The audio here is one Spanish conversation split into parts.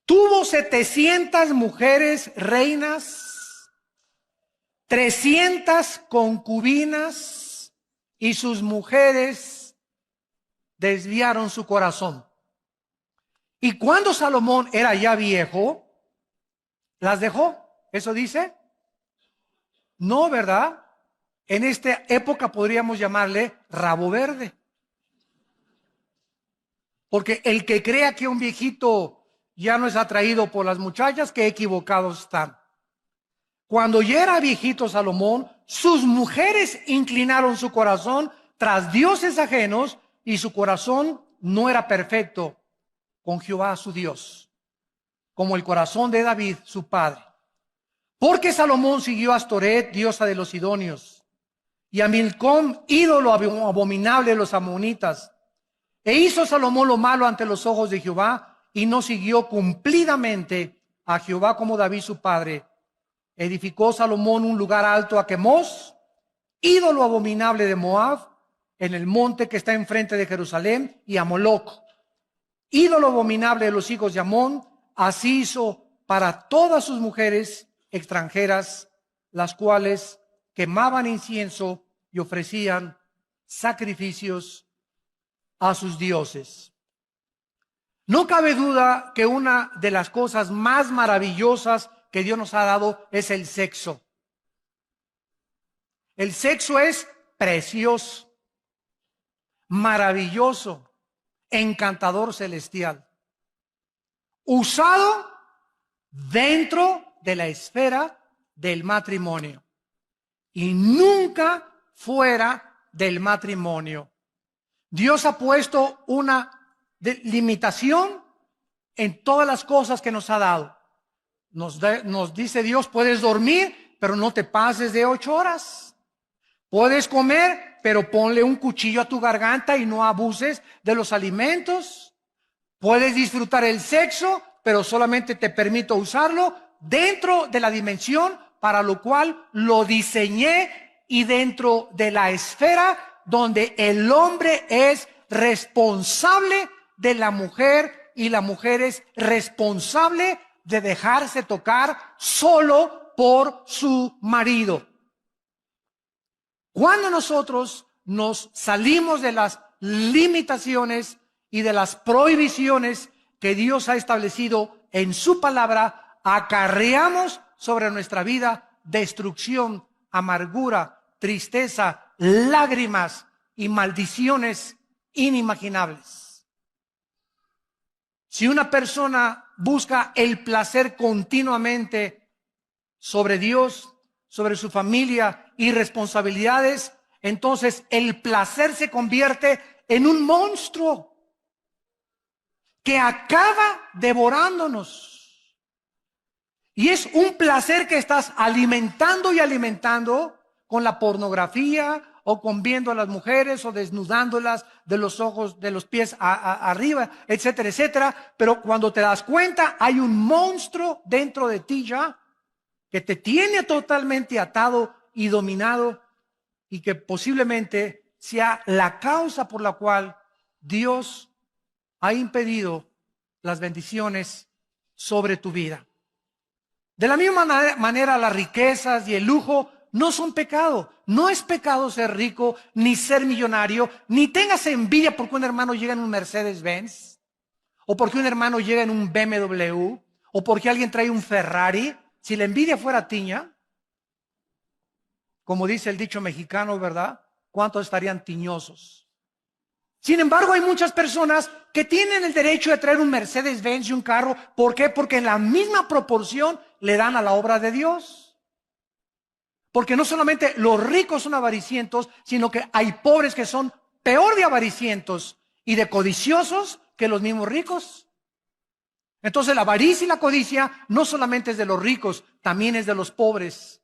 Tuvo 700 mujeres reinas, 300 concubinas, y sus mujeres desviaron su corazón. Y cuando Salomón era ya viejo, ¿las dejó? ¿Eso dice? No, ¿verdad? En esta época podríamos llamarle rabo verde. Porque el que crea que un viejito ya no es atraído por las muchachas, qué equivocados están. Cuando ya era viejito Salomón, sus mujeres inclinaron su corazón tras dioses ajenos y su corazón no era perfecto con Jehová su Dios, como el corazón de David su padre. Porque Salomón siguió a Astoret, diosa de los sidonios, y a Milcom, ídolo abominable de los amonitas. E hizo Salomón lo malo ante los ojos de Jehová, y no siguió cumplidamente a Jehová como David su padre. Edificó Salomón un lugar alto a Quemos, ídolo abominable de Moab, en el monte que está enfrente de Jerusalén, y a Moloc, ídolo abominable de los hijos de Amón. Así hizo para todas sus mujeres extranjeras, las cuales quemaban incienso y ofrecían sacrificios a sus dioses. No cabe duda que una de las cosas más maravillosas que Dios nos ha dado es el sexo. El sexo es precioso, maravilloso, encantador, celestial, usado dentro de la esfera del matrimonio y nunca fuera del matrimonio. Dios ha puesto una limitación en todas las cosas que nos ha dado. Nos dice Dios, puedes dormir, pero no te pases de 8 horas. Puedes comer, pero ponle un cuchillo a tu garganta y no abuses de los alimentos. Puedes disfrutar el sexo, pero solamente te permito usarlo dentro de la dimensión para lo cual lo diseñé y dentro de la esfera donde el hombre es responsable de la mujer y la mujer es responsable de dejarse tocar solo por su marido. Cuando nosotros nos salimos de las limitaciones y de las prohibiciones que Dios ha establecido en su palabra, acarreamos sobre nuestra vida destrucción, amargura, tristeza, lágrimas y maldiciones inimaginables. Si una persona busca el placer continuamente sobre Dios, sobre su familia y responsabilidades, entonces el placer se convierte en un monstruo que acaba devorándonos. Y es un placer que estás alimentando y alimentando con la pornografía o con viendo a las mujeres o desnudándolas de los ojos, de los pies arriba, etcétera, etcétera. Pero cuando te das cuenta, hay un monstruo dentro de ti ya que te tiene totalmente atado y dominado y que posiblemente sea la causa por la cual Dios ha impedido las bendiciones sobre tu vida. De la misma manera, las riquezas y el lujo no son pecado. No es pecado ser rico, ni ser millonario, ni tengas envidia porque un hermano llega en un Mercedes-Benz, o porque un hermano llega en un BMW, o porque alguien trae un Ferrari. Si la envidia fuera tiña, como dice el dicho mexicano, ¿verdad? ¿Cuántos estarían tiñosos? Sin embargo, hay muchas personas que tienen el derecho de traer un Mercedes-Benz y un carro. ¿Por qué? Porque en la misma proporción le dan a la obra de Dios. Porque no solamente los ricos son avaricientos, sino que hay pobres que son peor de avaricientos y de codiciosos que los mismos ricos. Entonces la avaricia y la codicia no solamente es de los ricos, también es de los pobres.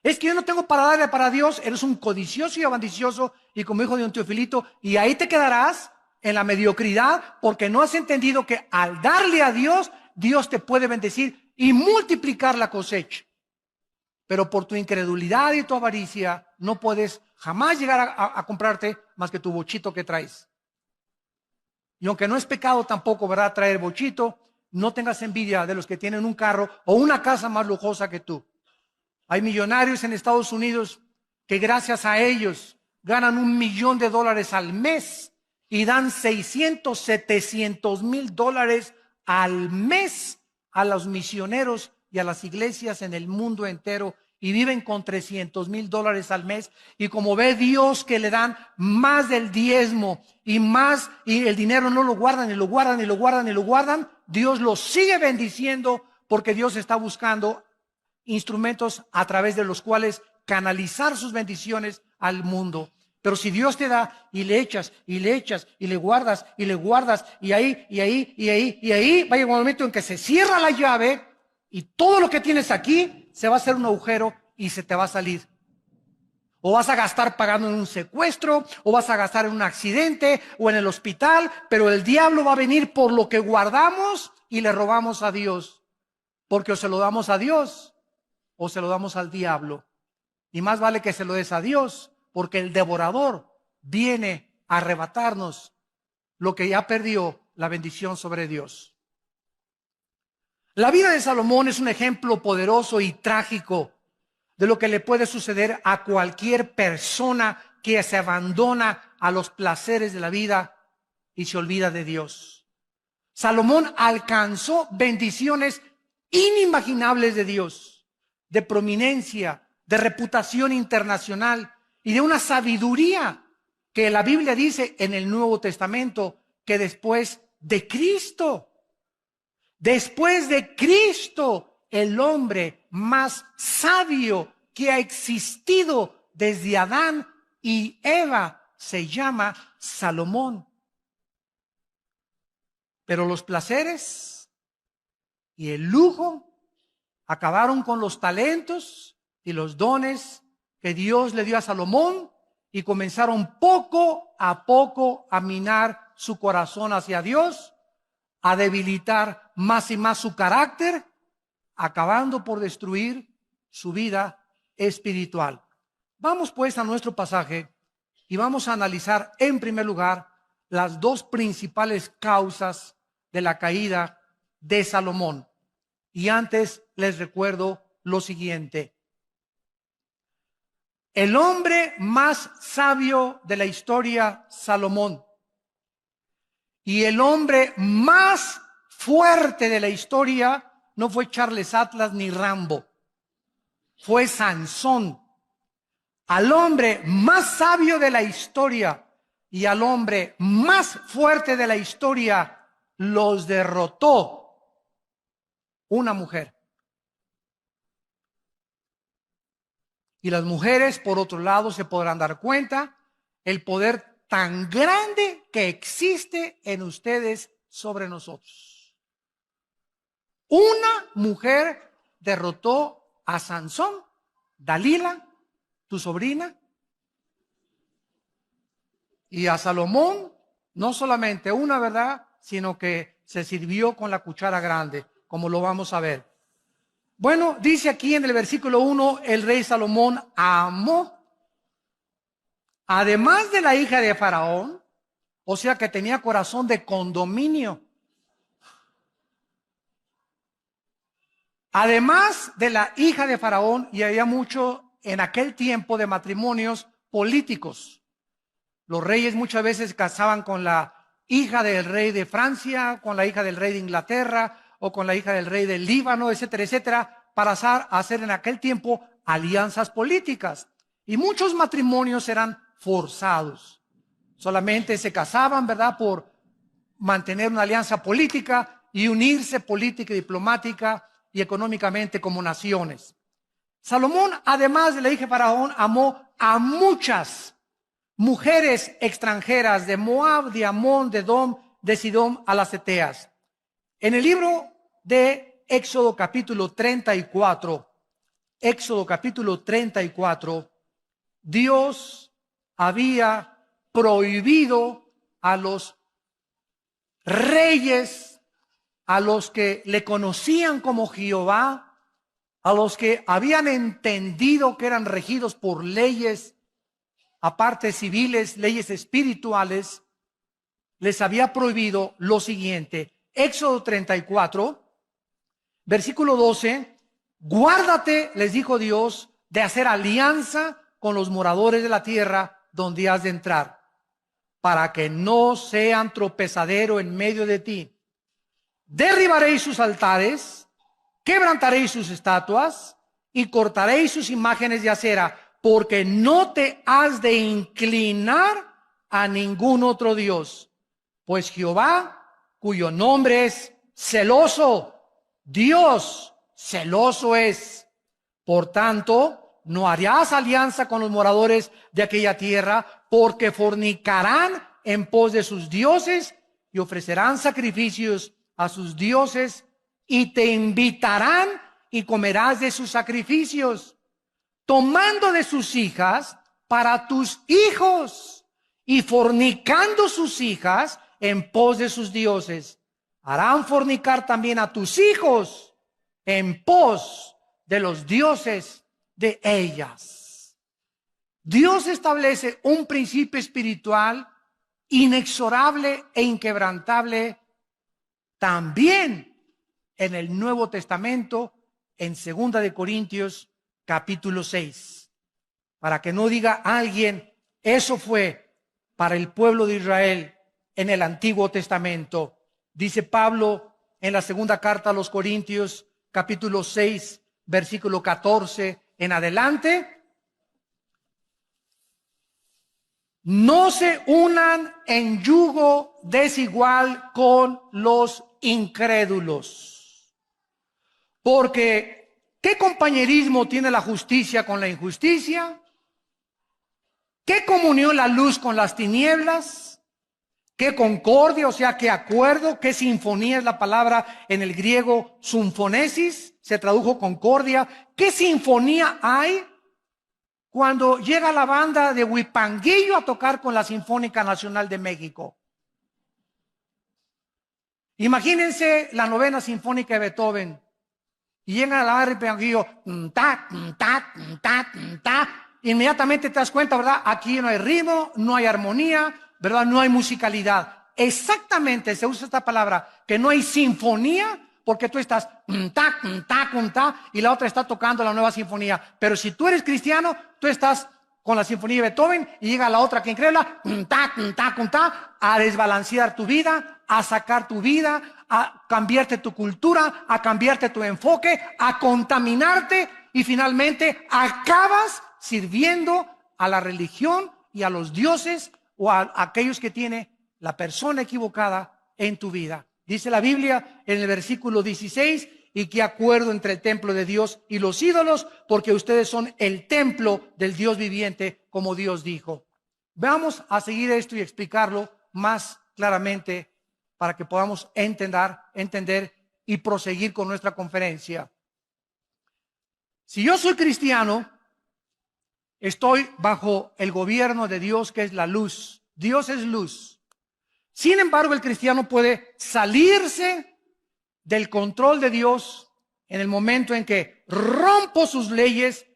Es que yo no tengo para darle para Dios, eres un codicioso y ambicioso, y como hijo de un Teofilito, y ahí te quedarás en la mediocridad porque no has entendido que al darle a Dios, Dios te puede bendecir y multiplicar la cosecha. Pero por tu incredulidad y tu avaricia no puedes jamás llegar a comprarte más que tu bochito que traes. Y aunque no es pecado tampoco, ¿verdad?, traer bochito, no tengas envidia de los que tienen un carro o una casa más lujosa que tú. Hay millonarios en Estados Unidos que gracias a ellos ganan $1,000,000 al mes y dan 600, 700 mil dólares al mes a los misioneros y a las iglesias en el mundo entero, y viven con 300 mil dólares al mes. Y como ve Dios que le dan más del diezmo y más, y el dinero no lo guardan y lo guardan y lo guardan y lo guardan, Dios los sigue bendiciendo, porque Dios está buscando instrumentos a través de los cuales canalizar sus bendiciones al mundo. Pero si Dios te da y le echas y le echas y le guardas y le guardas, y ahí y ahí y ahí y ahí, va a llegar un momento en que se cierra la llave y todo lo que tienes aquí se va a hacer un agujero y se te va a salir. O vas a gastar pagando en un secuestro, o vas a gastar en un accidente o en el hospital, pero el diablo va a venir por lo que guardamos y le robamos a Dios. Porque o se lo damos a Dios o se lo damos al diablo. Y más vale que se lo des a Dios, porque el devorador viene a arrebatarnos lo que ya perdió la bendición sobre Dios. La vida de Salomón es un ejemplo poderoso y trágico de lo que le puede suceder a cualquier persona que se abandona a los placeres de la vida y se olvida de Dios. Salomón alcanzó bendiciones inimaginables de Dios, de prominencia, de reputación internacional y de una sabiduría que la Biblia dice en el Nuevo Testamento que después de Cristo, el hombre más sabio que ha existido desde Adán y Eva se llama Salomón. Pero los placeres y el lujo acabaron con los talentos y los dones que Dios le dio a Salomón, y comenzaron poco a minar su corazón hacia Dios, a debilitar más y más su carácter, acabando por destruir su vida espiritual. Vamos pues a nuestro pasaje y vamos a analizar en primer lugar las dos principales causas de la caída de Salomón. Y antes les recuerdo lo siguiente. El hombre más sabio de la historia, Salomón, y el hombre más fuerte de la historia no fue Charles Atlas ni Rambo, fue Sansón. Al hombre más sabio de la historia y al hombre más fuerte de la historia los derrotó una mujer. Y las mujeres, por otro lado, se podrán dar cuenta el poder tan grande que existe en ustedes sobre nosotros. Una mujer derrotó a Sansón, Dalila, tu sobrina, y a Salomón, no solamente una, ¿verdad?, sino que se sirvió con la cuchara grande, como lo vamos a ver. Bueno, dice aquí en el versículo 1, el rey Salomón amó, además de la hija de Faraón, o sea que tenía corazón de condominio. Además de la hija de Faraón, y había mucho en aquel tiempo de matrimonios políticos. Los reyes muchas veces se casaban con la hija del rey de Francia, con la hija del rey de Inglaterra, o con la hija del rey del Líbano, etcétera, etcétera, para hacer en aquel tiempo alianzas políticas. Y muchos matrimonios eran forzados. Solamente se casaban, ¿verdad?, por mantener una alianza política y unirse política y diplomática y económicamente como naciones. Salomón, además de la hija de Faraón, amó a muchas mujeres extranjeras de Moab, de Amón, de Edom, de Sidón, a las Eteas. En el libro de Éxodo capítulo 34, Dios había prohibido a los reyes, a los que le conocían como Jehová, a los que habían entendido que eran regidos por leyes, aparte civiles, leyes espirituales, les había prohibido lo siguiente: Éxodo 34, versículo 12, guárdate, les dijo Dios, de hacer alianza con los moradores de la tierra donde has de entrar, para que no sean tropezadero en medio de ti. Derribaréis sus altares, quebrantaréis sus estatuas y cortaréis sus imágenes de acera, porque no te has de inclinar a ningún otro Dios, pues Jehová, cuyo nombre es celoso, Dios celoso es. Por tanto, no harás alianza con los moradores de aquella tierra, porque fornicarán en pos de sus dioses y ofrecerán sacrificios a sus dioses, y te invitarán y comerás de sus sacrificios, tomando de sus hijas para tus hijos y fornicando sus hijas en pos de sus dioses. Harán fornicar también a tus hijos en pos de los dioses de ellas. Dios establece un principio espiritual inexorable e inquebrantable también en el Nuevo Testamento, en 2 de Corintios capítulo 6. Para que no diga alguien, eso fue para el pueblo de Israel en el Antiguo Testamento. Dice Pablo en la segunda carta a los Corintios, capítulo 6, versículo 14 en adelante: no se unan en yugo desigual con los incrédulos. Porque ¿qué compañerismo tiene la justicia con la injusticia? ¿Qué comunión la luz con las tinieblas? ¿Qué concordia, o sea, qué acuerdo? ¿Qué sinfonía es la palabra en el griego sinfonesis? Se tradujo concordia. ¿Qué sinfonía hay cuando llega la banda de Huipanguillo a tocar con la Sinfónica Nacional de México? Imagínense la novena sinfónica de Beethoven y llegan a la banda de Huipanguillo, ta, ta, ta, ta. Inmediatamente te das cuenta, ¿verdad? Aquí no hay ritmo, no hay armonía, ¿verdad? No hay musicalidad. Exactamente se usa esta palabra, que no hay sinfonía, porque tú estás ta, ta, ta, y la otra está tocando la nueva sinfonía. Pero si tú eres cristiano, tú estás con la sinfonía de Beethoven y llega la otra que increíbla, ta, ta, ta, a desbalancear tu vida, a sacar tu vida, a cambiarte tu cultura, a cambiarte tu enfoque, a contaminarte, y finalmente acabas sirviendo a la religión y a los dioses o a aquellos que tiene la persona equivocada en tu vida. Dice la Biblia en el versículo 16, y qué acuerdo entre el templo de Dios y los ídolos, porque ustedes son el templo del Dios viviente, como Dios dijo. Vamos a seguir esto y explicarlo más claramente para que podamos entender y proseguir con nuestra conferencia. Si yo soy cristiano, estoy bajo el gobierno de Dios, que es la luz. Dios es luz. Sin embargo, el cristiano puede salirse del control de Dios en el momento en que rompo sus leyes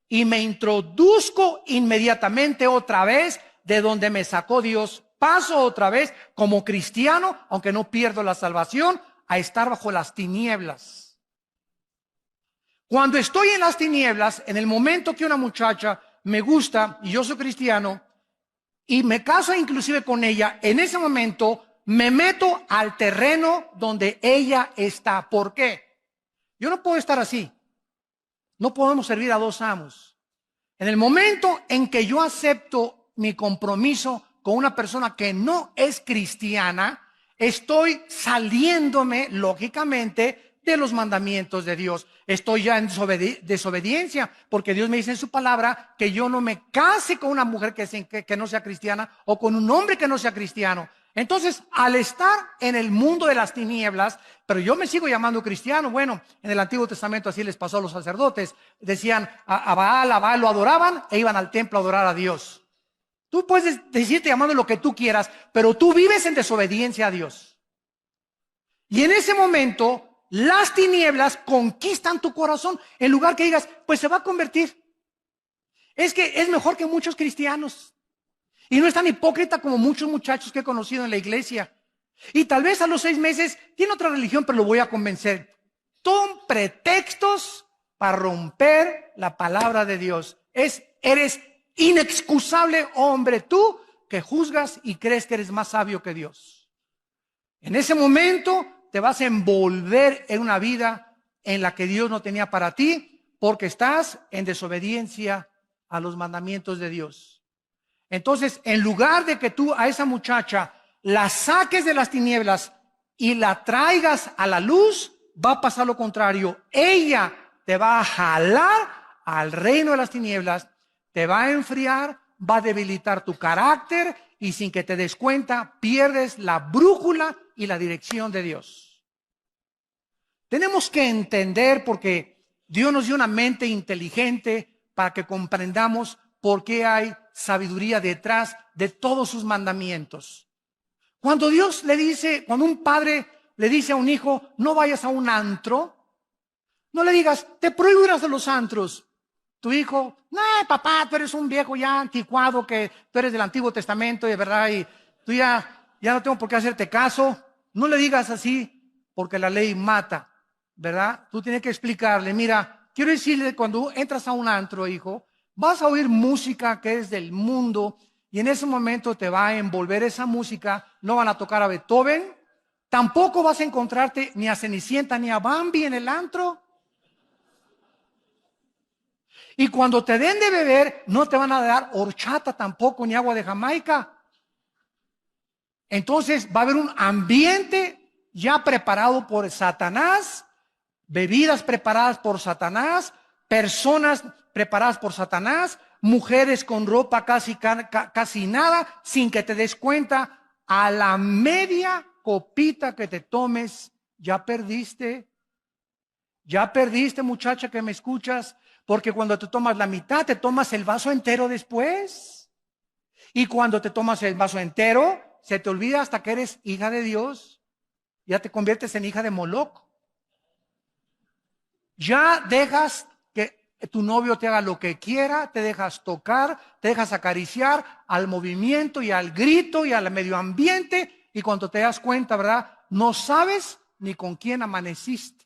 y me introduzco inmediatamente otra vez de donde me sacó Dios. Paso otra vez como cristiano, aunque no pierdo la salvación, a estar bajo las tinieblas. Cuando estoy en las tinieblas, en el momento que una muchacha me gusta y yo soy cristiano y me caso inclusive con ella, en ese momento me meto al terreno donde ella está. ¿Por qué? Yo no puedo estar así. No podemos servir a dos amos. En el momento en que yo acepto mi compromiso con una persona que no es cristiana, estoy saliéndome, lógicamente, de los mandamientos de Dios. Estoy ya en desobediencia, porque Dios me dice en su palabra que yo no me case con una mujer que no sea cristiana o con un hombre que no sea cristiano. Entonces, al estar en el mundo de las tinieblas, pero yo me sigo llamando cristiano. Bueno, en el Antiguo Testamento así les pasó a los sacerdotes. Decían a Baal lo adoraban e iban al templo a adorar a Dios. Tú puedes decirte llamando lo que tú quieras, pero tú vives en desobediencia a Dios. Y en ese momento, las tinieblas conquistan tu corazón. En lugar que digas, pues se va a convertir. Es que es mejor que muchos cristianos. Y no es tan hipócrita como muchos muchachos que he conocido en la iglesia. Y tal vez a los 6 meses tiene otra religión, pero lo voy a convencer. Son pretextos para romper la palabra de Dios. Eres inexcusable, hombre, tú que juzgas y crees que eres más sabio que Dios. En ese momento te vas a envolver en una vida en la que Dios no tenía para ti, porque estás en desobediencia a los mandamientos de Dios. Entonces, en lugar de que tú a esa muchacha la saques de las tinieblas y la traigas a la luz, va a pasar lo contrario. Ella te va a jalar al reino de las tinieblas, te va a enfriar, va a debilitar tu carácter y sin que te des cuenta, pierdes la brújula y la dirección de Dios. Tenemos que entender, porque Dios nos dio una mente inteligente para que comprendamos por qué hay sabiduría detrás de todos sus mandamientos. Cuando Dios le dice, cuando un padre le dice a un hijo, no vayas a un antro, no le digas, te prohíbo ir a los antros. Tu hijo, no, papá, tú eres un viejo ya anticuado, que tú eres del Antiguo Testamento, de verdad, y tú ya no tengo por qué hacerte caso. No le digas así, porque la ley mata, ¿verdad? Tú tienes que explicarle, mira, quiero decirle, cuando entras a un antro, hijo, vas a oír música que es del mundo, y en ese momento te va a envolver esa música. No van a tocar a Beethoven, tampoco vas a encontrarte ni a Cenicienta ni a Bambi en el antro. Y cuando te den de beber, no te van a dar horchata tampoco, ni agua de Jamaica. Entonces va a haber un ambiente ya preparado por Satanás, bebidas preparadas por Satanás, personas preparadas por Satanás, mujeres con ropa casi nada, sin que te des cuenta. A la media copita que te tomes, ya perdiste. Ya perdiste, muchacha que me escuchas, porque cuando te tomas la mitad, te tomas el vaso entero después. Y cuando te tomas el vaso entero, se te olvida hasta que eres hija de Dios. Ya te conviertes en hija de Moloch. Ya dejas que tu novio te haga lo que quiera, te dejas tocar, te dejas acariciar al movimiento y al grito y al medio ambiente. Y cuando te das cuenta, ¿verdad? No sabes ni con quién amaneciste.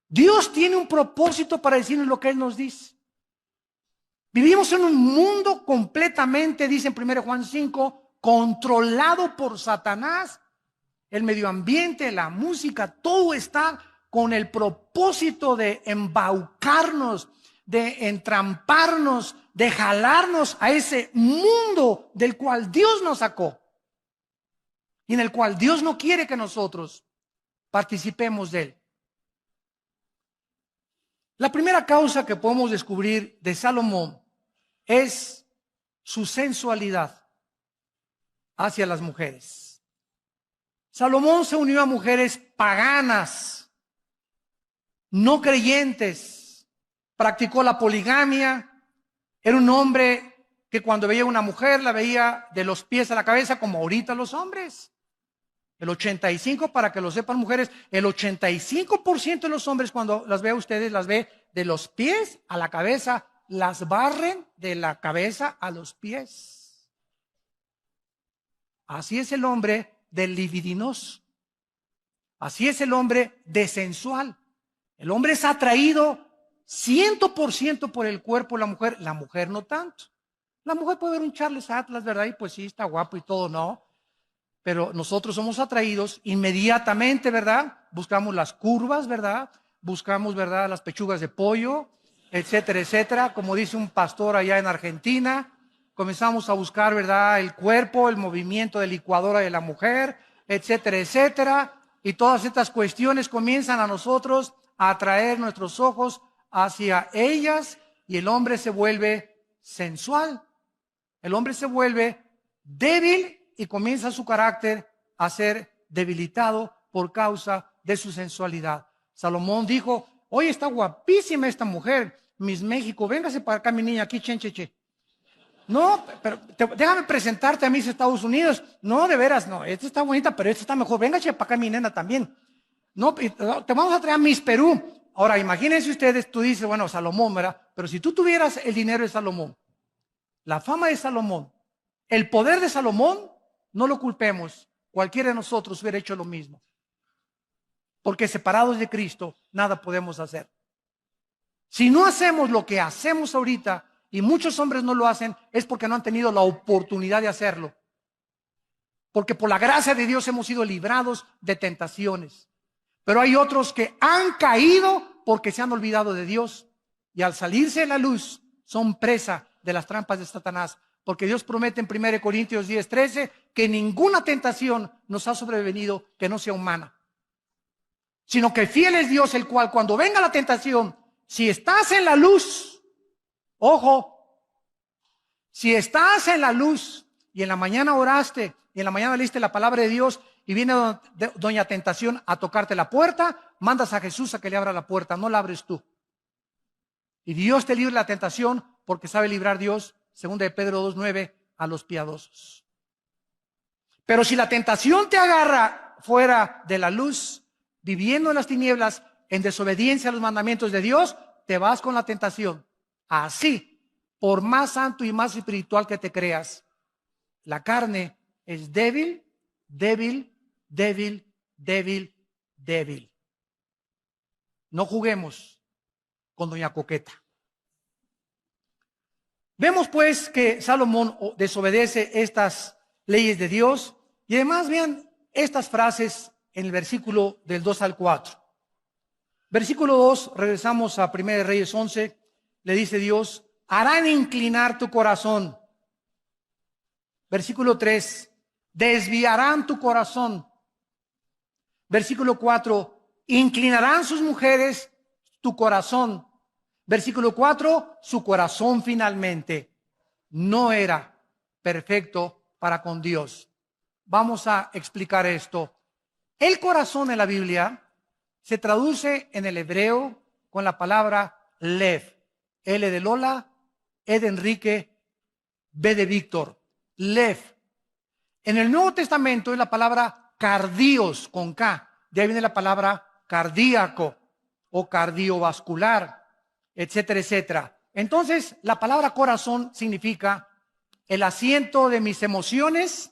Dios tiene un propósito para decirnos lo que Él nos dice. Vivimos en un mundo completamente, dice en 1 Juan 5, controlado por Satanás. El medio ambiente, la música, todo está con el propósito de embaucarnos, de entramparnos, de jalarnos a ese mundo del cual Dios nos sacó y en el cual Dios no quiere que nosotros participemos de él. La primera causa que podemos descubrir de Salomón es su sensualidad hacia las mujeres. Salomón se unió a mujeres paganas, no creyentes, practicó la poligamia, era un hombre que cuando veía a una mujer la veía de los pies a la cabeza como ahorita los hombres. El 85%, para que lo sepan mujeres, el 85% de los hombres cuando las ve a ustedes, las ve de los pies a la cabeza, las barren de la cabeza a los pies. Así es el hombre del libidinoso. Así es el hombre desensual. El hombre es atraído 100% por el cuerpo de la mujer no tanto. La mujer puede ver un Charles Atlas, ¿verdad? Y pues sí, está guapo y todo, ¿no? Pero nosotros somos atraídos inmediatamente, ¿verdad? Buscamos las curvas, ¿verdad? Buscamos, ¿verdad? Las pechugas de pollo, etcétera, etcétera. Como dice un pastor allá en Argentina, comenzamos a buscar, ¿verdad? El cuerpo, el movimiento de licuadora de la mujer, etcétera, etcétera. Y todas estas cuestiones comienzan a nosotros a atraer nuestros ojos hacia ellas y el hombre se vuelve sensual. El hombre se vuelve débil y comienza su carácter a ser debilitado por causa de su sensualidad. Salomón dijo, oye, está guapísima esta mujer, Miss México, véngase para acá mi niña, aquí, chencheche. No, pero déjame presentarte a Miss Estados Unidos. No, de veras, no, esta está bonita, pero esta está mejor. Véngase para acá mi nena también. No, te vamos a traer a Miss Perú. Ahora, imagínense ustedes, tú dices, bueno, Salomón, ¿verdad? Pero si tú tuvieras el dinero de Salomón, la fama de Salomón, el poder de Salomón, no lo culpemos. Cualquiera de nosotros hubiera hecho lo mismo. Porque separados de Cristo, nada podemos hacer. Si no hacemos lo que hacemos ahorita, y muchos hombres no lo hacen, es porque no han tenido la oportunidad de hacerlo. Porque por la gracia de Dios hemos sido librados de tentaciones. Pero hay otros que han caído porque se han olvidado de Dios. Y al salirse de la luz, son presa de las trampas de Satanás. Porque Dios promete en 1 Corintios 10:13 que ninguna tentación nos ha sobrevenido que no sea humana. Sino que fiel es Dios, el cual cuando venga la tentación, si estás en la luz, ojo, si estás en la luz y en la mañana oraste y en la mañana leíste la palabra de Dios y viene doña tentación a tocarte la puerta, mandas a Jesús a que le abra la puerta, no la abres tú. Y Dios te libre la tentación porque sabe librar Dios, 2 de Pedro 2:9, a los piadosos. Pero si la tentación te agarra fuera de la luz, viviendo en las tinieblas, en desobediencia a los mandamientos de Dios, te vas con la tentación. Así, por más santo y más espiritual que te creas, la carne es débil, débil, débil, débil, débil. No juguemos con doña Coqueta. Vemos pues que Salomón desobedece estas leyes de Dios y además vean estas frases en el versículo del 2 al 4. Versículo 2, regresamos a 1 Reyes 11, le dice Dios, harán inclinar tu corazón. Versículo 3, desviarán tu corazón. Versículo 4, inclinarán sus mujeres tu corazón. Versículo 4, su corazón finalmente no era perfecto para con Dios. Vamos a explicar esto. El corazón en la Biblia se traduce en el hebreo con la palabra lev. L de Lola, E de Enrique, B de Víctor. Lev. En el Nuevo Testamento es la palabra cardios con K. De ahí viene la palabra cardíaco o cardiovascular, etcétera, etcétera. Entonces, la palabra corazón significa el asiento de mis emociones,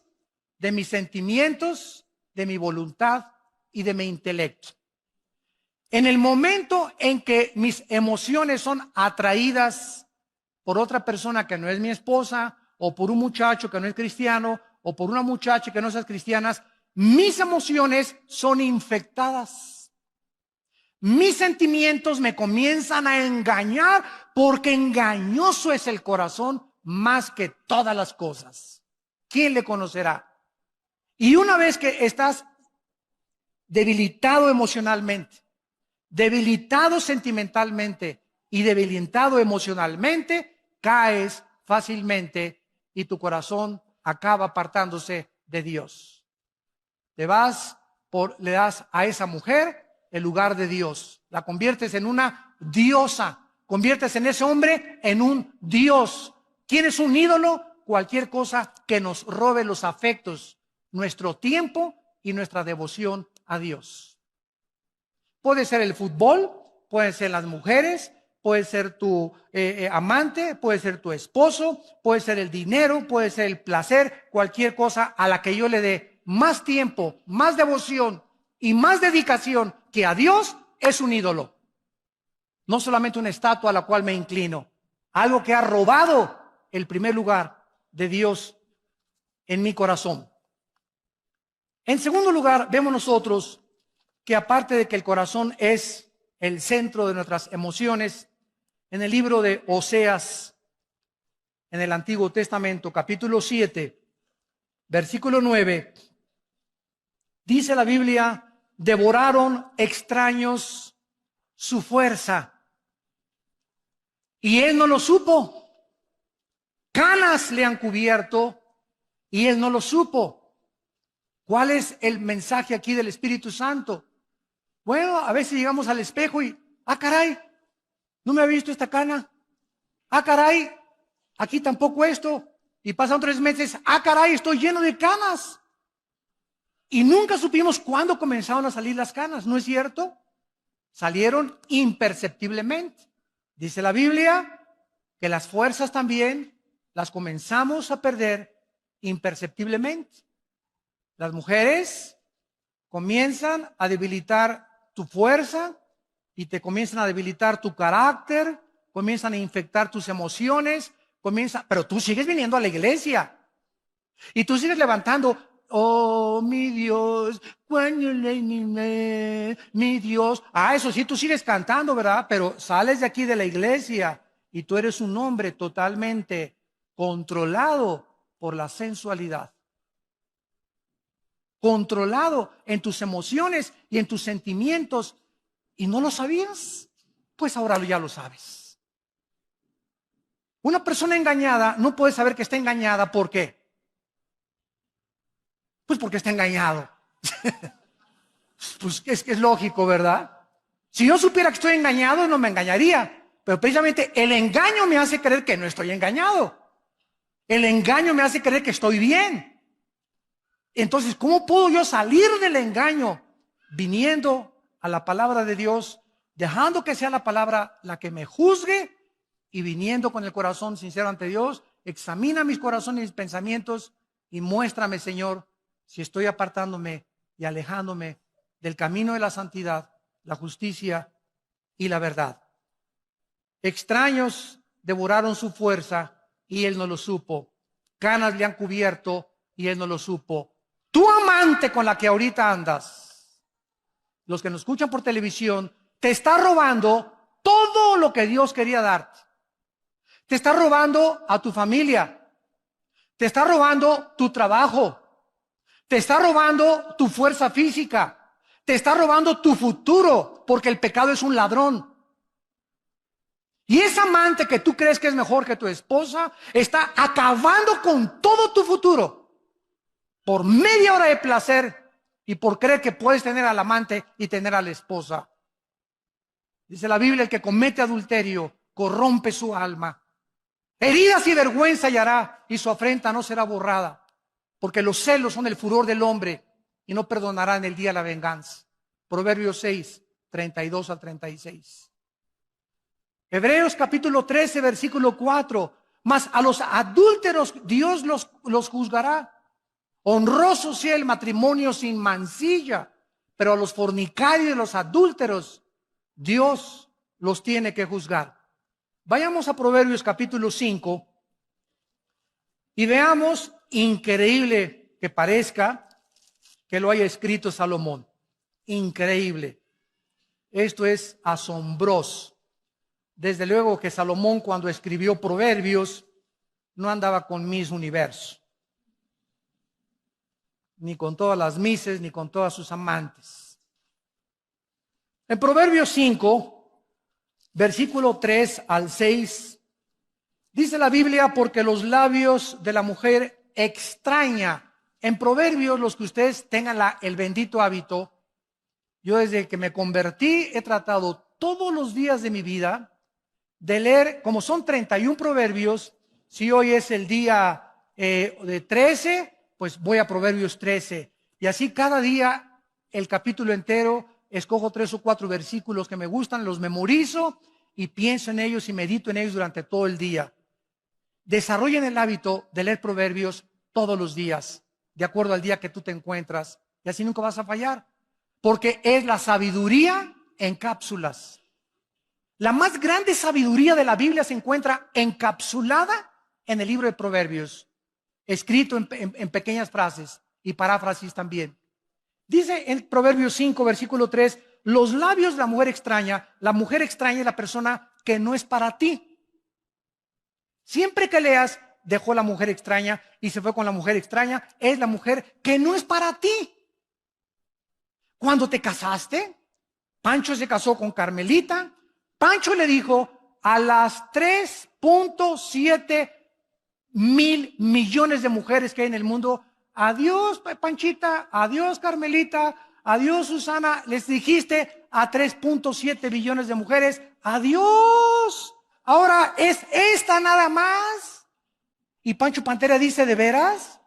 de mis sentimientos, de mi voluntad y de mi intelecto. En el momento en que mis emociones son atraídas por otra persona que no es mi esposa, o por un muchacho que no es cristiano, o por una muchacha que no es cristiana, mis emociones son infectadas. Mis sentimientos me comienzan a engañar porque engañoso es el corazón más que todas las cosas. ¿Quién le conocerá? Y una vez que estás debilitado emocionalmente, debilitado sentimentalmente y debilitado emocionalmente, caes fácilmente y tu corazón acaba apartándose de Dios. Le das a esa mujer el lugar de Dios. La conviertes en una diosa. Conviertes en ese hombre en un Dios. ¿Quién es un ídolo? Cualquier cosa que nos robe los afectos, nuestro tiempo y nuestra devoción a Dios. Puede ser el fútbol, pueden ser las mujeres, puede ser tu amante, puede ser tu esposo, puede ser el dinero, puede ser el placer, cualquier cosa a la que yo le dé más tiempo, más devoción y más dedicación que a Dios es un ídolo. No solamente una estatua a la cual me inclino, algo que ha robado el primer lugar de Dios en mi corazón. En segundo lugar, vemos nosotros que aparte de que el corazón es el centro de nuestras emociones, en el libro de Oseas, en el Antiguo Testamento, capítulo 7, versículo 9, dice la Biblia, devoraron extraños su fuerza, y él no lo supo. Canas le han cubierto, y él no lo supo. ¿Cuál es el mensaje aquí del Espíritu Santo? Bueno, a veces llegamos al espejo y, caray, no me había visto esta cana. Caray, aquí tampoco esto. Y pasan 3 meses, caray, estoy lleno de canas. Y nunca supimos cuándo comenzaron a salir las canas, ¿no es cierto? Salieron imperceptiblemente. Dice la Biblia que las fuerzas también las comenzamos a perder imperceptiblemente. Las mujeres comienzan a debilitar tu fuerza y te comienzan a debilitar tu carácter, comienzan a infectar tus emociones, pero tú sigues viniendo a la iglesia y tú sigues levantando, oh mi Dios, mi Dios. Eso sí, tú sigues cantando, ¿verdad? Pero sales de aquí de la iglesia y tú eres un hombre totalmente controlado por la sensualidad, controlado en tus emociones y en tus sentimientos, y no lo sabías, pues ahora ya lo sabes. Una persona engañada no puede saber que está engañada. ¿Por qué? Pues porque está engañado. Pues es lógico, ¿verdad? Si yo supiera que estoy engañado, no me engañaría. Pero precisamente el engaño me hace creer que no estoy engañado. El engaño me hace creer que estoy bien. Entonces, ¿cómo puedo yo salir del engaño? Viniendo a la palabra de Dios, dejando que sea la palabra la que me juzgue y viniendo con el corazón sincero ante Dios. Examina mis corazones y mis pensamientos y muéstrame, Señor, si estoy apartándome y alejándome del camino de la santidad, la justicia y la verdad. Extraños devoraron su fuerza y él no lo supo. Canas le han cubierto y él no lo supo. Tu amante con la que ahorita andas, los que nos escuchan por televisión, te está robando todo lo que Dios quería darte. Te está robando a tu familia. Te está robando tu trabajo. Te está robando tu fuerza física. Te está robando tu futuro, porque el pecado es un ladrón. Y esa amante que tú crees que es mejor que tu esposa, está acabando con todo tu futuro por media hora de placer y por creer que puedes tener al amante y tener a la esposa. Dice la Biblia, el que comete adulterio corrompe su alma. Heridas y vergüenza hallará y su afrenta no será borrada, porque los celos son el furor del hombre y no perdonará en el día la venganza. Proverbios 6, 32 al 36. Hebreos capítulo 13, versículo 4. Mas a los adúlteros Dios los juzgará. Honroso sea el matrimonio sin mancilla, pero a los fornicarios y los adúlteros Dios los tiene que juzgar. Vayamos a Proverbios capítulo 5 y veamos, increíble que parezca, que lo haya escrito Salomón. Increíble. Esto es asombroso. Desde luego que Salomón, cuando escribió Proverbios, no andaba con Miss Universo, ni con todas las mises, ni con todas sus amantes. En Proverbios 5, versículo 3 al 6, dice la Biblia, porque los labios de la mujer extraña. En Proverbios, los que ustedes tengan el bendito hábito, yo desde que me convertí he tratado todos los días de mi vida de leer, como son 31 proverbios, si hoy es el día de 13, pues voy a Proverbios 13. Y así cada día el capítulo entero, escojo 3 o 4 versículos que me gustan, los memorizo y pienso en ellos y medito en ellos durante todo el día. Desarrollen el hábito de leer proverbios todos los días, de acuerdo al día que tú te encuentras, y así nunca vas a fallar, porque es la sabiduría en cápsulas. La más grande sabiduría de la Biblia se encuentra encapsulada en el libro de Proverbios, escrito en pequeñas frases y paráfrasis también. Dice en Proverbios 5, versículo 3, los labios de la mujer extraña es la persona que no es para ti. Siempre que leas, dejó la mujer extraña y se fue con la mujer extraña, es la mujer que no es para ti. Cuando te casaste, Pancho se casó con Carmelita. Pancho le dijo a las 3.7 mil millones de mujeres que hay en el mundo, adiós Panchita, adiós Carmelita, adiós Susana. Les dijiste a 3.7 billones de mujeres, adiós. Ahora es esta nada más. Y Pancho Pantera dice, ¿de veras?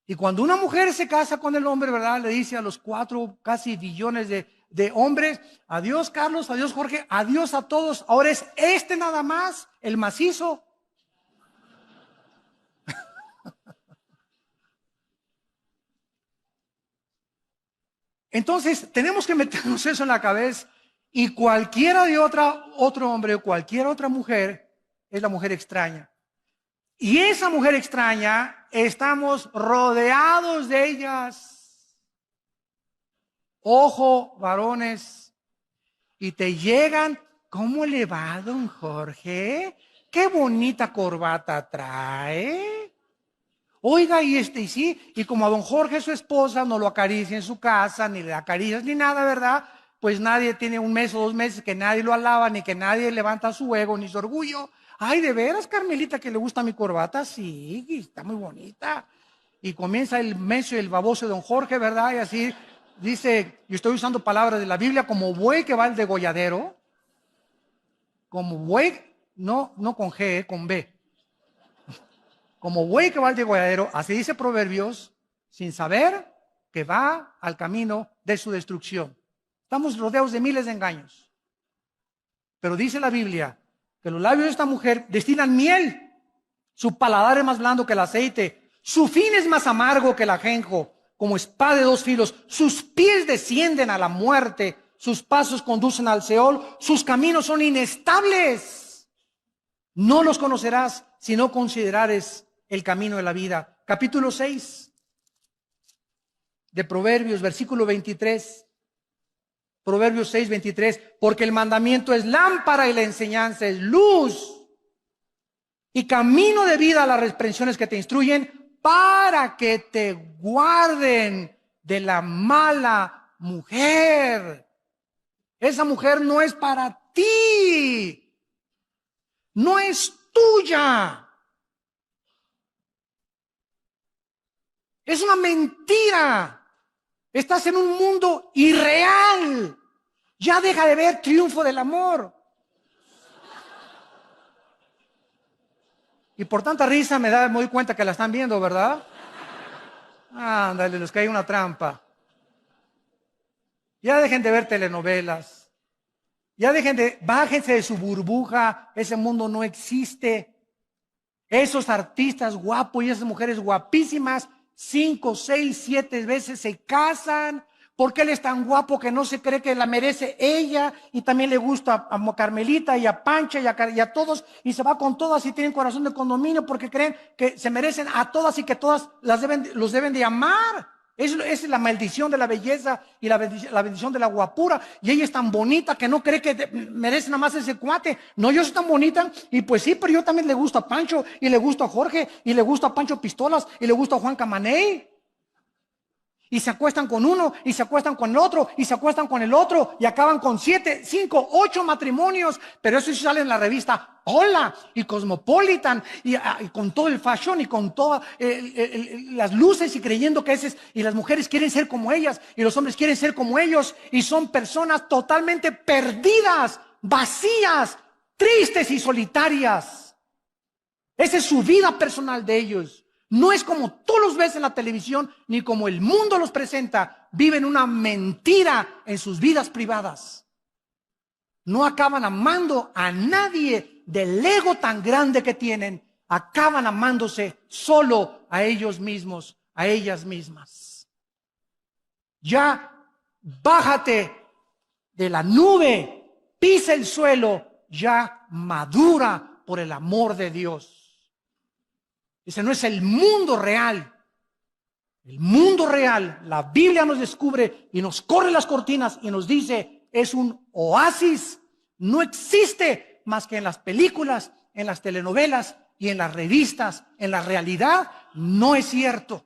Y cuando una mujer se casa con el hombre, ¿verdad? Le dice a los 4 casi billones de hombres, adiós Carlos, adiós Jorge, adiós a todos. Ahora es este nada más, el macizo. Entonces, tenemos que meternos eso en la cabeza. Y cualquiera de otro hombre o cualquier otra mujer es la mujer extraña. Y esa mujer extraña, estamos rodeados de ellas. Ojo, varones, y te llegan, ¿cómo le va, don Jorge? Qué bonita corbata trae. Oiga, y sí, y como a don Jorge, su esposa, no lo acaricia en su casa, ni le acaricias ni nada, ¿verdad? Pues nadie tiene un mes o 2 meses que nadie lo alaba, ni que nadie levanta su ego, ni su orgullo. Ay, de veras, Carmelita, que le gusta mi corbata, sí, está muy bonita. Y comienza el menso y el baboso de don Jorge, ¿verdad? Y así dice, yo estoy usando palabras de la Biblia, como buey que va al degolladero, como buey, no con G, con B. Como buey que va al degolladero, así dice Proverbios, sin saber que va al camino de su destrucción. Estamos rodeados de miles de engaños. Pero dice la Biblia que los labios de esta mujer destilan miel. Su paladar es más blando que el aceite. Su fin es más amargo que el ajenjo, como espada de 2 filos. Sus pies descienden a la muerte. Sus pasos conducen al Seol. Sus caminos son inestables. No los conocerás si no considerares el camino de la vida. Capítulo 6 de Proverbios, versículo 23. Proverbios 6, 23. Porque el mandamiento es lámpara y la enseñanza es luz. Y camino de vida a las reprensiones que te instruyen para que te guarden de la mala mujer. Esa mujer no es para ti. No es tuya. Es una mentira. Estás en un mundo irreal. Ya deja de ver Triunfo del Amor. Y por tanta risa me doy cuenta que la están viendo, ¿verdad? Ándale, les cae una trampa. Ya dejen de ver telenovelas. Ya bájense de su burbuja. Ese mundo no existe. Esos artistas guapos y esas mujeres guapísimas, 5, 6, 7 veces se casan, porque él es tan guapo que no se cree que la merece ella, y también le gusta a Carmelita y a Pancha y a todos, y se va con todas y tienen corazón de condominio porque creen que se merecen a todas y que todas los deben de amar. Esa es la maldición de la belleza y la bendición de la guapura. Y ella es tan bonita que no cree que merece nada más ese cuate. No, yo soy tan bonita. Y pues sí, pero yo también le gusto a Pancho, y le gusto a Jorge, y le gusto a Pancho Pistolas, y le gusto a Juan Camaney. Y se acuestan con uno, y se acuestan con el otro, y se acuestan con el otro, y acaban con 7, 5, 8 matrimonios. Pero eso sí sale en la revista Hola y Cosmopolitan, y con todo el fashion y con todas las luces, y creyendo que y las mujeres quieren ser como ellas, y los hombres quieren ser como ellos, y son personas totalmente perdidas, vacías, tristes y solitarias. Esa es su vida personal de ellos. No es como tú los ves en la televisión, ni como el mundo los presenta. Viven una mentira en sus vidas privadas. No acaban amando a nadie del ego tan grande que tienen. Acaban amándose solo a ellos mismos, a ellas mismas. Ya bájate de la nube, pisa el suelo, ya madura por el amor de Dios. Ese no es el mundo real. El mundo real, la Biblia nos descubre y nos corre las cortinas y nos dice, es un oasis. No existe más que en las películas, en las telenovelas y en las revistas. En la realidad no es cierto.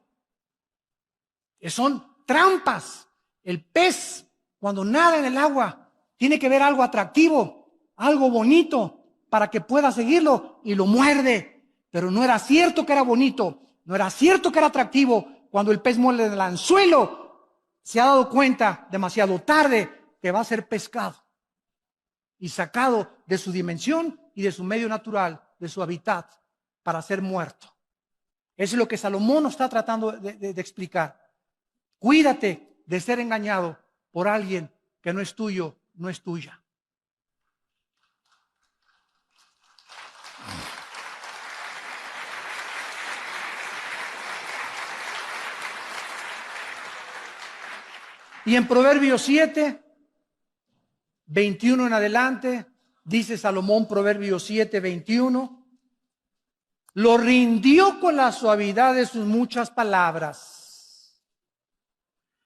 Son trampas. El pez, cuando nada en el agua, tiene que ver algo atractivo, algo bonito, para que pueda seguirlo, y lo muerde. Pero no era cierto que era bonito, no era cierto que era atractivo. Cuando el pez muerde el anzuelo, se ha dado cuenta demasiado tarde que va a ser pescado y sacado de su dimensión y de su medio natural, de su hábitat, para ser muerto. Eso es lo que Salomón nos está tratando de explicar. Cuídate de ser engañado por alguien que no es tuyo, no es tuya. Y en Proverbios 7, 21 en adelante, dice Salomón, Proverbios 7, 21, lo rindió con la suavidad de sus muchas palabras,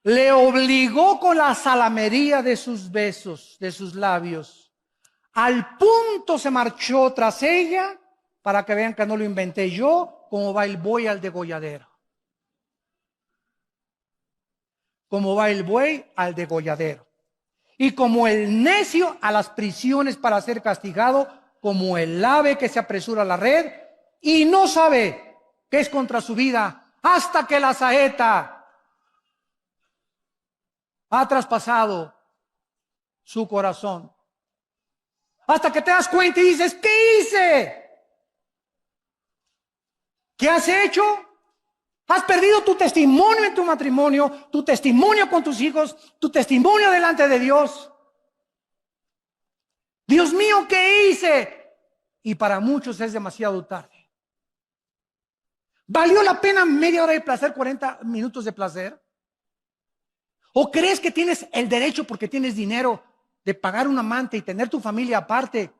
le obligó con la salamería de sus besos, de sus labios, al punto se marchó tras ella, para que vean que no lo inventé yo, como va el buey al degolladero. Como va el buey al degolladero. Y como el necio a las prisiones para ser castigado, como el ave que se apresura a la red y no sabe que es contra su vida, hasta que la saeta ha traspasado su corazón. Hasta que te das cuenta y dices, ¿qué hice? ¿Qué has hecho? Has perdido tu testimonio en tu matrimonio, tu testimonio con tus hijos, tu testimonio delante de Dios. Dios mío, ¿qué hice? Y para muchos es demasiado tarde. ¿Valió la pena media hora de placer, 40 minutos de placer? ¿O crees que tienes el derecho, porque tienes dinero, de pagar un amante y tener tu familia aparte,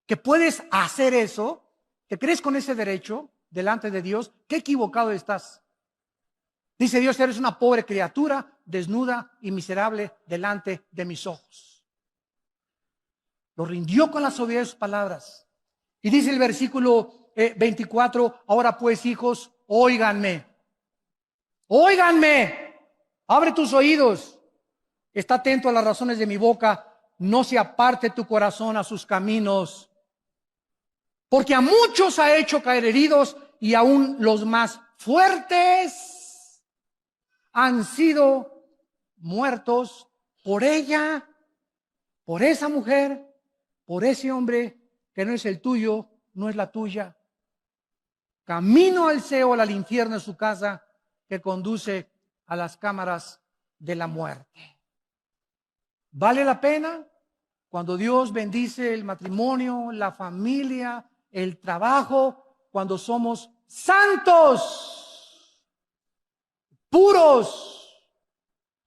que puedes hacer eso? ¿Te crees con ese derecho delante de Dios? ¡Qué equivocado estás! Dice Dios, eres una pobre criatura, desnuda y miserable delante de mis ojos. Lo rindió con la suavidad de sus palabras. Y dice el versículo 24, ahora pues, hijos, óiganme. Óiganme. Abre tus oídos. Está atento a las razones de mi boca. No se aparte tu corazón a sus caminos. Porque a muchos ha hecho caer heridos, y aún los más fuertes han sido muertos por ella, por esa mujer, por ese hombre que no es el tuyo, no es la tuya. Camino al Seol, al infierno es su casa, que conduce a las cámaras de la muerte. ¿Vale la pena? Cuando Dios bendice el matrimonio, la familia, el trabajo, cuando somos santos, puros,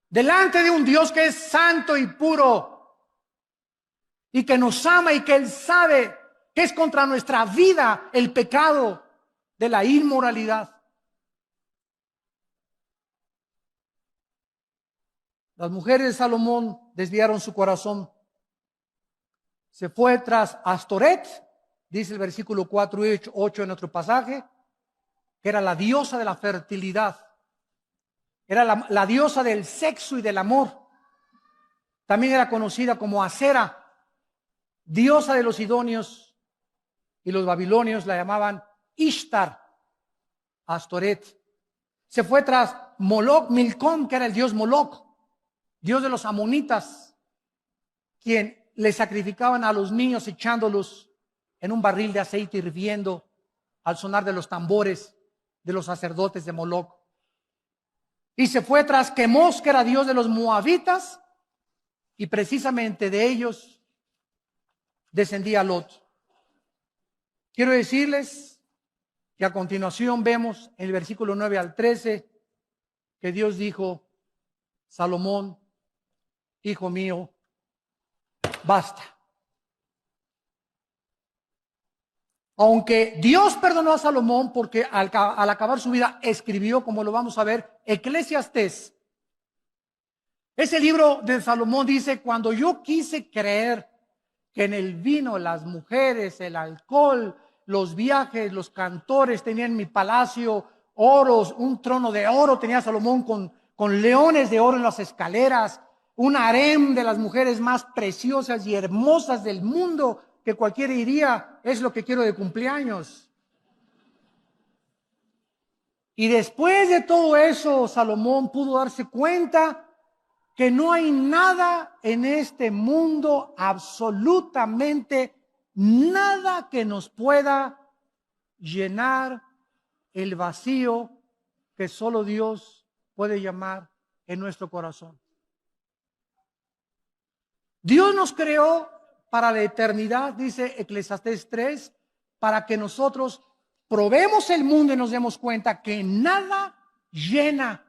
delante de un Dios que es santo y puro, y que nos ama y que Él sabe que es contra nuestra vida el pecado de la inmoralidad. Las mujeres de Salomón desviaron su corazón. Se fue tras Astoret, dice el versículo 4 y 8 en otro pasaje, que era la diosa de la fertilidad. Era la diosa del sexo y del amor. También era conocida como Acera, diosa de los sidonios, y los babilonios la llamaban Ishtar, Astoret. Se fue tras Moloch, Milcom, que era el dios Moloch, dios de los amonitas, quien le sacrificaban a los niños echándolos en un barril de aceite hirviendo al sonar de los tambores de los sacerdotes de Moloch. Y se fue tras Quemos, que era dios de los moabitas, y precisamente de ellos descendía Lot. Quiero decirles que a continuación vemos en el versículo 9 al 13 que Dios dijo, Salomón, hijo mío, basta. Aunque Dios perdonó a Salomón porque al acabar su vida escribió, como lo vamos a ver, Eclesiastés. Ese libro de Salomón dice, cuando yo quise creer que en el vino, las mujeres, el alcohol, los viajes, los cantores tenían en mi palacio oros, un trono de oro tenía Salomón con leones de oro en las escaleras, un harem de las mujeres más preciosas y hermosas del mundo, que cualquiera diría, es lo que quiero de cumpleaños. Y después de todo eso, Salomón pudo darse cuenta que no hay nada en este mundo, absolutamente nada, que nos pueda llenar el vacío que solo Dios puede llamar en nuestro corazón. Dios nos creó para la eternidad, dice Eclesiastés 3, para que nosotros probemos el mundo y nos demos cuenta que nada llena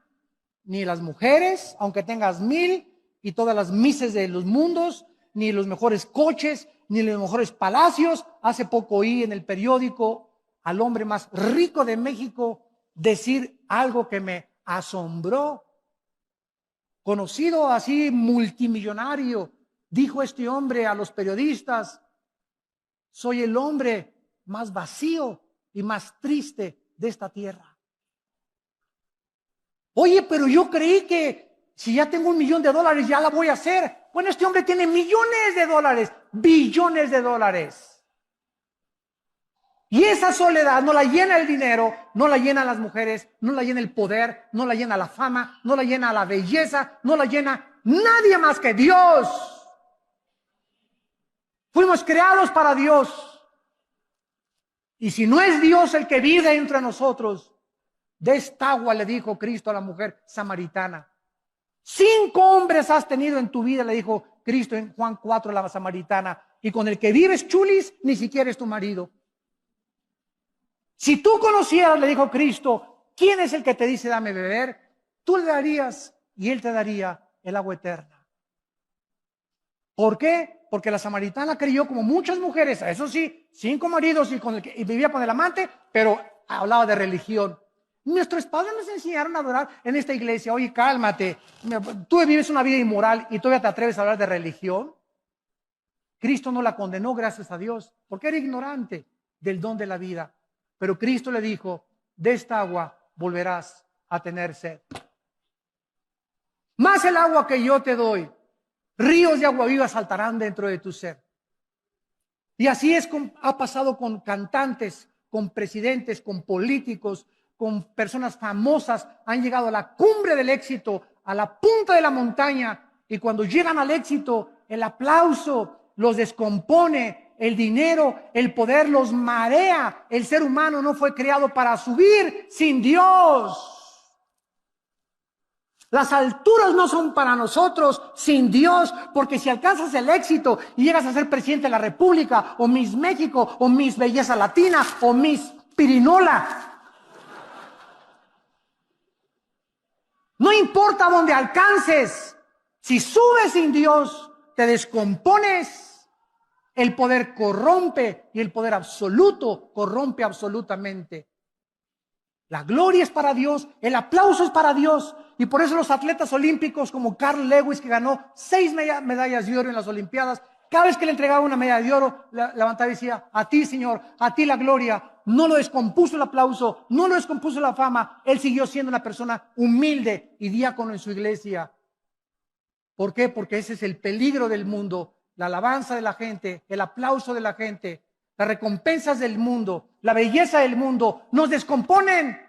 ni las mujeres, aunque tengas 1000 y todas las mises de los mundos, ni los mejores coches, ni los mejores palacios. Hace poco oí en el periódico al hombre más rico de México decir algo que me asombró. Conocido así, multimillonario, dijo este hombre a los periodistas: soy el hombre más vacío y más triste de esta tierra. Oye, pero yo creí que si ya tengo $1,000,000 ya la voy a hacer. Bueno, este hombre tiene millones de dólares, billones de dólares. Y esa soledad no la llena el dinero, no la llena las mujeres, no la llena el poder, no la llena la fama, no la llena la belleza, no la llena nadie más que Dios. Fuimos creados para Dios. Y si no es Dios el que vive entre nosotros, de esta agua, le dijo Cristo a la mujer samaritana. 5 hombres has tenido en tu vida, le dijo Cristo en Juan 4 a la samaritana, y con el que vives, chulis, ni siquiera es tu marido. Si tú conocieras, le dijo Cristo, quién es el que te dice dame beber, tú le darías y él te daría el agua eterna. ¿Por qué? Porque la samaritana creyó, como muchas mujeres, eso sí, 5 maridos y vivía con el amante, pero hablaba de religión. Nuestros padres nos enseñaron a adorar en esta iglesia. Oye, cálmate, tú vives una vida inmoral y todavía te atreves a hablar de religión. Cristo no la condenó, gracias a Dios, porque era ignorante del don de la vida. Pero Cristo le dijo, de esta agua volverás a tener sed. Más el agua que yo te doy, ríos de agua viva saltarán dentro de tu ser. Y así ha pasado con cantantes, con presidentes, con políticos, con personas famosas. Han llegado a la cumbre del éxito, a la punta de la montaña, y cuando llegan al éxito, el aplauso los descompone, el dinero, el poder los marea. El ser humano no fue creado para subir sin Dios. Las alturas no son para nosotros sin Dios, porque si alcanzas el éxito y llegas a ser presidente de la República, o Miss México, o Miss Belleza Latina, o Miss Pirinola, no importa dónde alcances, si subes sin Dios, te descompones. El poder corrompe y el poder absoluto corrompe absolutamente. La gloria es para Dios, el aplauso es para Dios. Y por eso los atletas olímpicos como Carl Lewis, que ganó 6 medallas de oro en las Olimpiadas, cada vez que le entregaba una medalla de oro, levantaba y decía, a ti, Señor, a ti la gloria. No lo descompuso el aplauso, no lo descompuso la fama. Él siguió siendo una persona humilde y diácono en su iglesia. ¿Por qué? Porque ese es el peligro del mundo. La alabanza de la gente, el aplauso de la gente, las recompensas del mundo, la belleza del mundo, nos descomponen.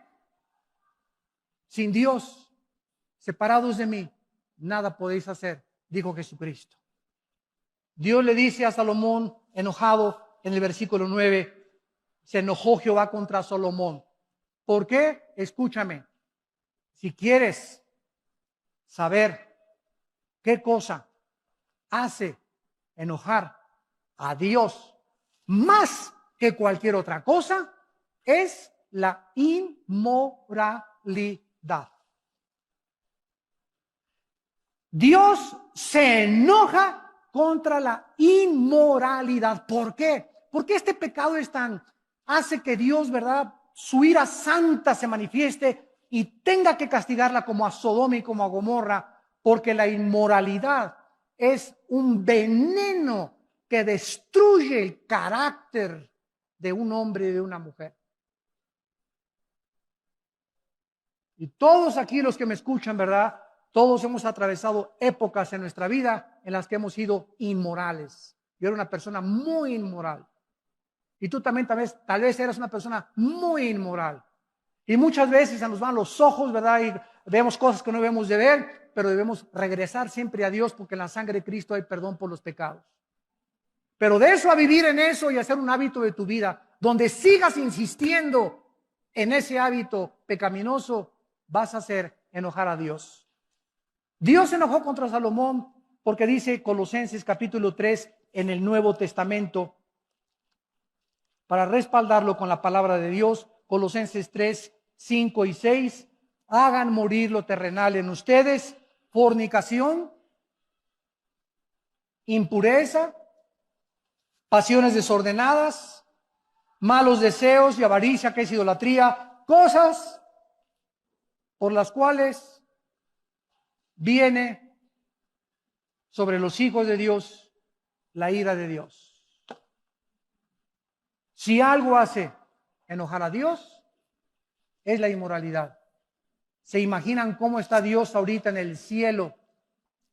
Sin Dios, separados de mí, nada podéis hacer, dijo Jesucristo. Dios le dice a Salomón, enojado, en el versículo 9, se enojó Jehová contra Salomón. ¿Por qué? Escúchame, si quieres saber qué cosa hace enojar a Dios más que cualquier otra cosa, es la inmoralidad. Dios se enoja contra la inmoralidad. ¿Por qué? Porque este pecado hace que Dios, ¿verdad?, su ira santa se manifieste y tenga que castigarla como a Sodoma y como a Gomorra, porque la inmoralidad es un veneno que destruye el carácter de un hombre y de una mujer. Y todos aquí los que me escuchan, ¿verdad?, todos hemos atravesado épocas en nuestra vida en las que hemos sido inmorales. Yo era una persona muy inmoral. Y tú también tal vez eras una persona muy inmoral. Y muchas veces se nos van los ojos, ¿verdad? Y vemos cosas que no debemos de ver, pero debemos regresar siempre a Dios, porque en la sangre de Cristo hay perdón por los pecados. Pero de eso a vivir en eso y hacer un hábito de tu vida, donde sigas insistiendo en ese hábito pecaminoso, vas a hacer enojar a Dios. Dios se enojó contra Salomón porque dice Colosenses capítulo 3 en el Nuevo Testamento, para respaldarlo con la palabra de Dios, Colosenses 3, 5 y 6, hagan morir lo terrenal en ustedes: fornicación, impureza, pasiones desordenadas, malos deseos y avaricia, que es idolatría, cosas por las cuales viene sobre los hijos de Dios la ira de Dios. Si algo hace enojar a Dios, es la inmoralidad. ¿Se imaginan cómo está Dios ahorita en el cielo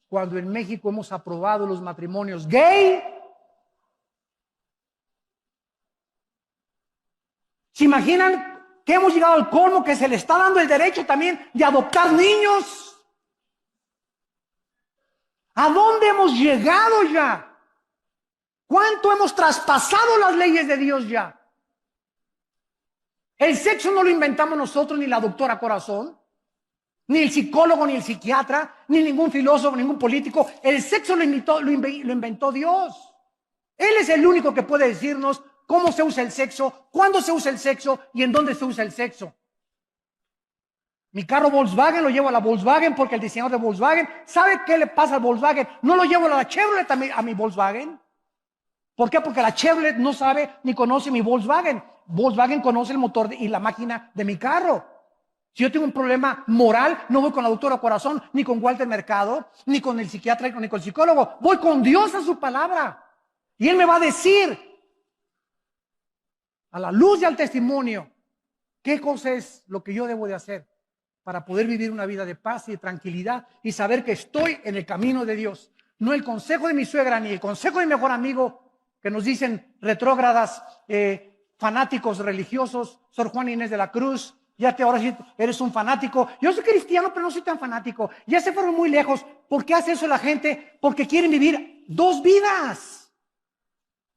cuando en México hemos aprobado los matrimonios gay? ¿Se imaginan que hemos llegado al colmo que se le está dando el derecho también de adoptar niños? ¿A dónde hemos llegado ya? ¿Cuánto hemos traspasado las leyes de Dios ya? El sexo no lo inventamos nosotros, ni la doctora Corazón, ni el psicólogo, ni el psiquiatra, ni ningún filósofo, ningún político. El sexo lo inventó Dios. Él es el único que puede decirnos cómo se usa el sexo, cuándo se usa el sexo y en dónde se usa el sexo. Mi carro Volkswagen lo llevo a la Volkswagen porque el diseñador de Volkswagen, ¿sabe qué le pasa al Volkswagen? No lo llevo a la Chevrolet a mi Volkswagen. ¿Por qué? Porque la Chevrolet no sabe ni conoce mi Volkswagen. Volkswagen conoce el motor y la máquina de mi carro. Si yo tengo un problema moral, no voy con la doctora Corazón, ni con Walter Mercado, ni con el psiquiatra, ni con el psicólogo. Voy con Dios a su palabra. Y Él me va a decir, a la luz y al testimonio, qué cosa es lo que yo debo de hacer para poder vivir una vida de paz y de tranquilidad y saber que estoy en el camino de Dios. No el consejo de mi suegra ni el consejo de mi mejor amigo que nos dicen retrógradas, fanáticos religiosos, Sor Juana Inés de la Cruz. Ya que ahora sí eres un fanático. Yo soy cristiano, pero no soy tan fanático. Ya se fueron muy lejos. ¿Por qué hace eso la gente? Porque quieren vivir dos vidas.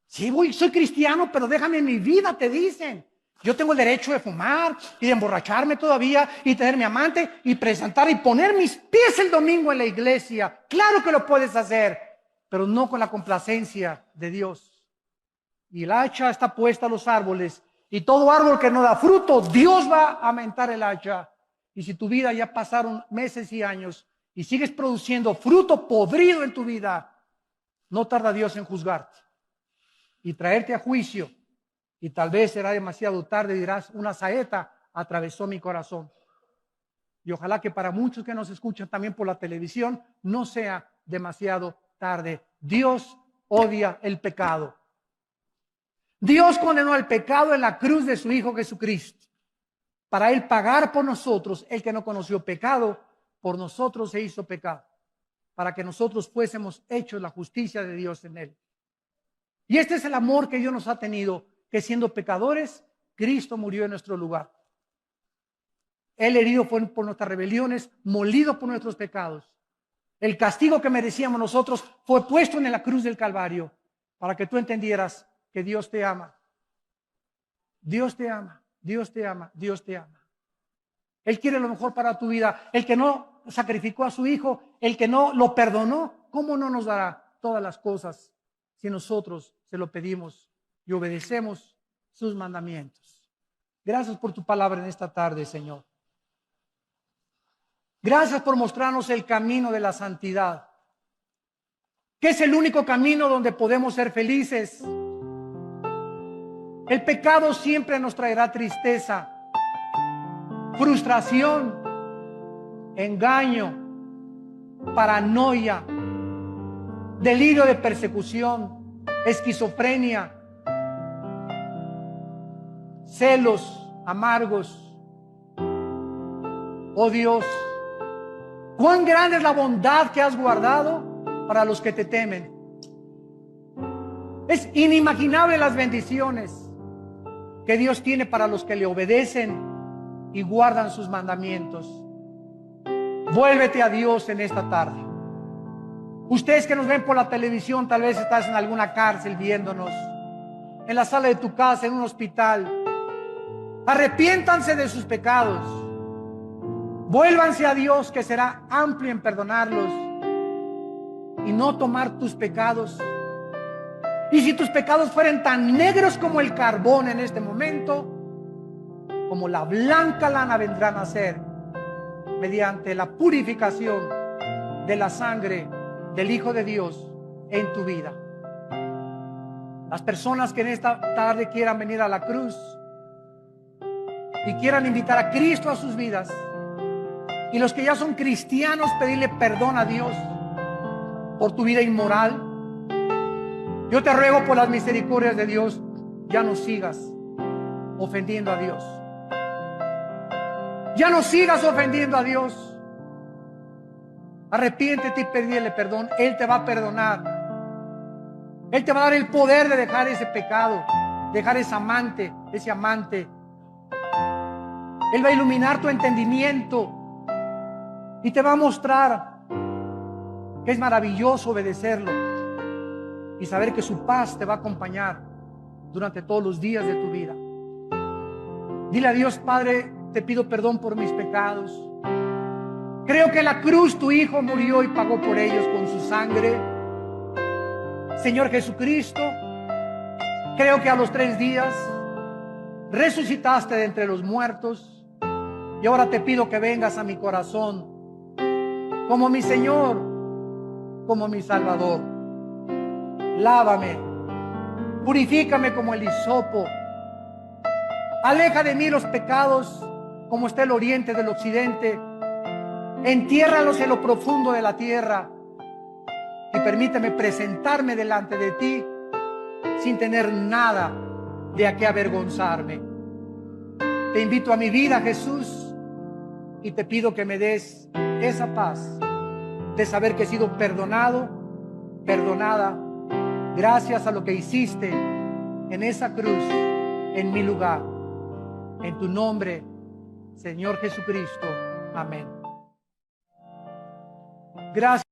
Sí, soy cristiano, pero déjame mi vida, te dicen. Yo tengo el derecho de fumar y de emborracharme todavía y tener mi amante y presentar y poner mis pies el domingo en la iglesia. Claro que lo puedes hacer, pero no con la complacencia de Dios. Y el hacha está puesta a los árboles. Y todo árbol que no da fruto, Dios va a aumentar el hacha. Y si tu vida ya pasaron meses y años y sigues produciendo fruto podrido en tu vida, no tarda Dios en juzgarte y traerte a juicio. Y tal vez será demasiado tarde y dirás, una saeta atravesó mi corazón. Y ojalá que para muchos que nos escuchan también por la televisión, no sea demasiado tarde. Dios odia el pecado. Dios condenó el pecado en la cruz de su Hijo Jesucristo. Para Él pagar por nosotros, el que no conoció pecado, por nosotros se hizo pecado. Para que nosotros fuésemos hechos la justicia de Dios en Él. Y este es el amor que Dios nos ha tenido, que siendo pecadores, Cristo murió en nuestro lugar. Él herido fue por nuestras rebeliones, molido por nuestros pecados. El castigo que merecíamos nosotros fue puesto en la cruz del Calvario, para que tú entendieras que Dios te ama. Dios te ama, Dios te ama, Dios te ama. Él quiere lo mejor para tu vida. El que no sacrificó a su Hijo, el que no lo perdonó, ¿cómo no nos dará todas las cosas si nosotros se lo pedimos y obedecemos sus mandamientos? Gracias por tu palabra en esta tarde, Señor. Gracias por mostrarnos el camino de la santidad, que es el único camino donde podemos ser felices. El pecado siempre nos traerá tristeza, frustración, engaño, paranoia, delirio de persecución, esquizofrenia, celos amargos. Oh Dios, cuán grande es la bondad que has guardado para los que te temen. Es inimaginable las bendiciones que Dios tiene para los que le obedecen y guardan sus mandamientos. Vuélvete a Dios en esta tarde. Ustedes que nos ven por la televisión, tal vez estás en alguna cárcel viéndonos, en la sala de tu casa, en un hospital. Arrepiéntanse de sus pecados. Vuélvanse a Dios, que será amplio en perdonarlos y no tomar tus pecados. Y si tus pecados fueren tan negros como el carbón en este momento, como la blanca lana vendrán a ser. mediante la purificación de la sangre del Hijo de Dios en tu vida. Las personas que en esta tarde quieran venir a la cruz y quieran invitar a Cristo a sus vidas, y los que ya son cristianos, pedirle perdón a Dios por tu vida inmoral, yo te ruego por las misericordias de Dios, ya no sigas ofendiendo a Dios. Ya no sigas ofendiendo a Dios. Arrepiéntete y pídele perdón. Él te va a perdonar. Él te va a dar el poder de dejar ese pecado, dejar ese amante. Él va a iluminar tu entendimiento y te va a mostrar que es maravilloso obedecerlo y saber que su paz te va a acompañar durante todos los días de tu vida. Dile a Dios: Padre, te pido perdón por mis pecados. Creo que en la cruz tu Hijo murió y pagó por ellos con su sangre. Señor Jesucristo, creo que a los 3 días resucitaste de entre los muertos, y ahora te pido que vengas a mi corazón como mi Señor, como mi Salvador. Lávame, purifícame como el hisopo. Aleja de mí los pecados como está el oriente del occidente. Entiérralos en lo profundo de la tierra y permíteme presentarme delante de ti sin tener nada de a qué avergonzarme. Te invito a mi vida, Jesús, y te pido que me des esa paz de saber que he sido perdonado, perdonada, gracias a lo que hiciste en esa cruz, en mi lugar. En tu nombre, Señor Jesucristo. Amén. Gracias.